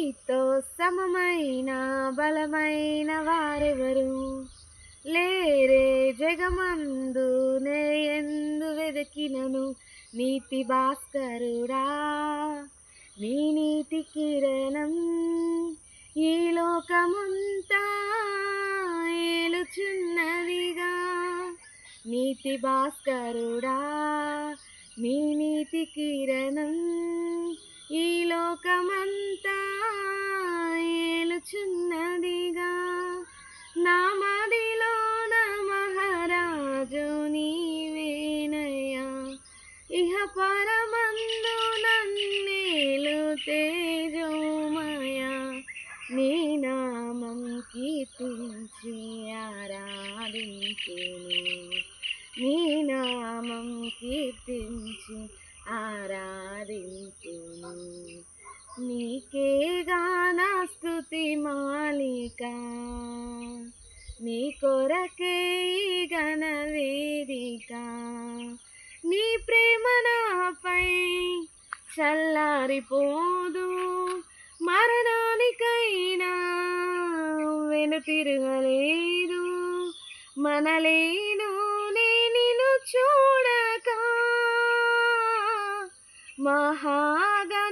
నీతో సమమైన బలమైన వారెవరు లేరే జగమందు నే ఎందు వెదకినను నీతి భాస్కరుడా నీ నీతి కిరణం ఈ లోకమంతా ఏలుచున్నదిగా నీతి భాస్కరుడా నీ నీతి కిరణం ఈ లోకమంతా ఏలుచున్నదిగా నా మదిలోన మహారాజు నీవేనయ్యా ఇహ పరమందు నన్నేలు తేజోమయ నీ నామం కీర్తించి ఆరాధించును నీ నామం కీర్తించి ఆరాధించును నీకేగా నా స్తుతి మాలిక నీ కొరకే ఈ ఘన వేదిక నీ ప్రేమ నాపై చల్లారిపోదు మరణానికైనా వెనుతిరగలేదు మనలేను నిన్ను చూడక మహాగా